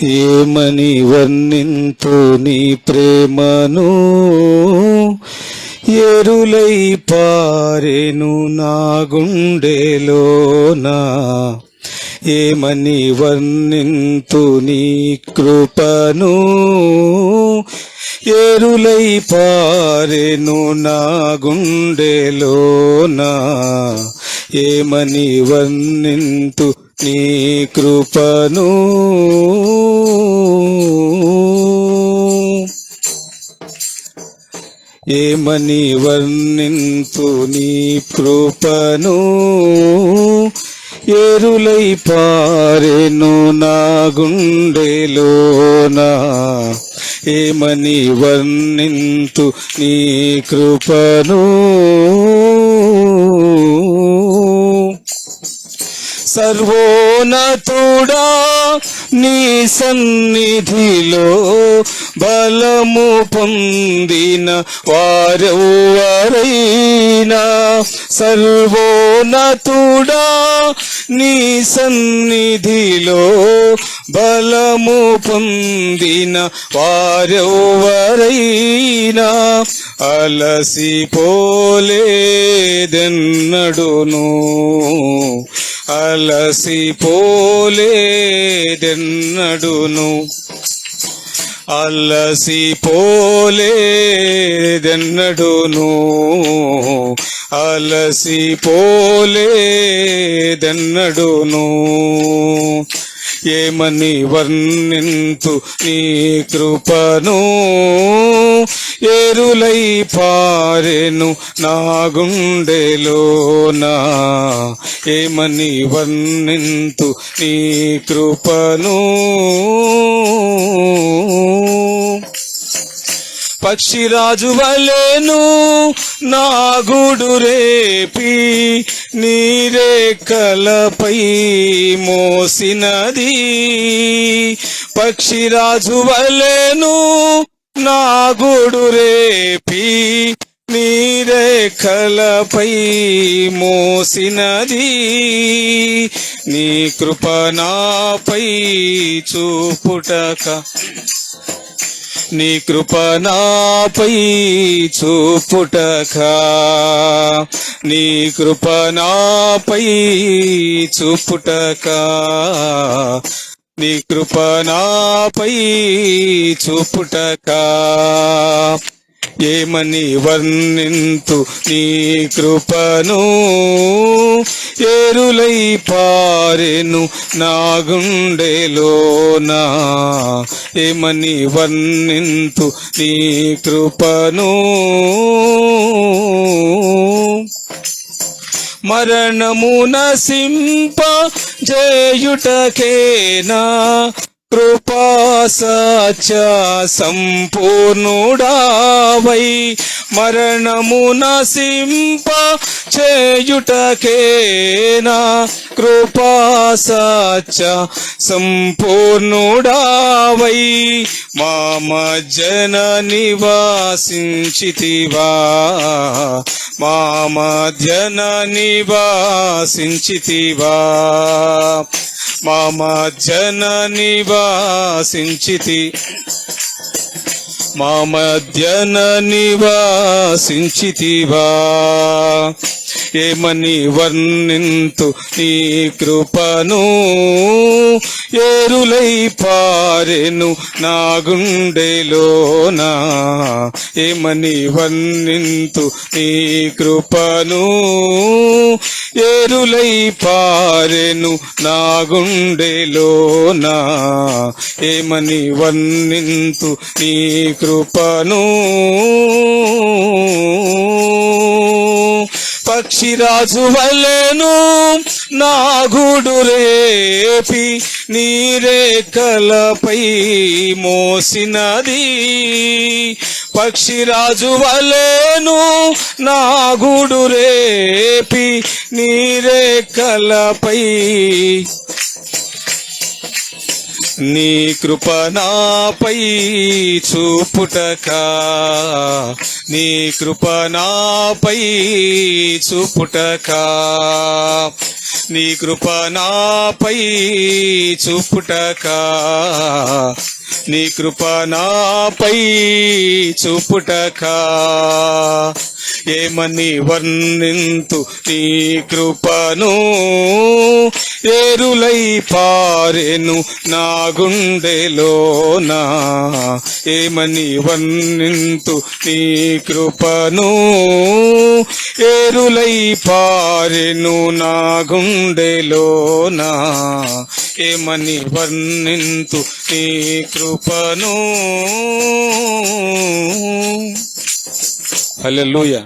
ఏమని వర్ణింతు నీ ప్రేమను, ఎరులై పారెను నా గుండెలోనా. ఏమని వర్ణింతు నీ కృపను, ఎరులై పారెను నా గుండెలోనా. ఏమని వర్ణింతు నీ కృపను. ఏమని వర్ణింతు నీ కృపను, ఎరులై పారెను నా గుండెలోనా. ఏమని వర్ణింతు నీ కృపను. సర్వోన్నతుడా నీ సన్నిధిలో బలము పొందిన వారెవ్వరైనా. సర్వోన్నతుడా నీ సన్నిధిలో బలము పొందిన వారెవ్వరైనా అలసిపోలేదెన్నడును, అలసిపోలేదెన్నడును, అలసిపోలేదెన్నడును, అలసిపోలేదెన్నడును. ఏమని వర్ణింతు నీ కృపను, ఎరులై పారెను నా గుండెలోనా. ఏమని వర్ణింతు నీ కృపను. పక్షిరాజు వలెను నా గూడు రేపి నీరెక్కలపై మోసినది. పక్షిరాజు వలెను నా గూడు రేపి నీరెక్కలపై మోసినది. నీ కృప నాపై చూపుటక, నీ కృప నాపై చూపుటక, నీ కృప నాపై చూపుటక, నీ కృప నాపై చూపుటక. ఏమని వర్ణింతు నీ కృపను, ఎరులై పారెను నా గుండెలోనా. ఏమని వర్ణింతు నీ కృపను. మరణము నసింప జేయుటకేనా కృపా సత్య సంపూర్ణుడావై. మరణము నసింప చేయుటకేనా కృపా సత్య సంపూర్ణుడావై. మా మధ్యన నివాసించితివా, మా మధ్యన నివాసించితివా, మా మధ్యన నివాసించితి, మా మధ్యన నివాసించితివా. ఏమని వర్ణింతు నీ కృపను, ఎరులై పారెను నా గుండెలోనా. ఏమని వర్ణింతు నీ కృపను, ఎరులై పారెను నా గుండెలోనా. ఏమని వర్ణింతు నీ కృపను. పక్షిరాజు వలెను నా గూడు రేపి నీరెక్కలపై మోసినది. పక్షిరాజు వలెను నా గూడు రేపి నీరెక్కలపై. నీ కృప నాపై చూపుటక, నీ కృప నాపై చూపుటక, నీ కృప నాపై చూపుటకా నీ కృప నాపై చూపుటకా ఏమని వర్ణింతు నీ కృపను ఏరులై పారెను నా గుండెలోనా ఏమని వర్ణింతు నీ కృపను ఏరులై పారెను నా గుండెలోనా ఏమని వర్ణింతు నీ కృపను హల్లెలూయా.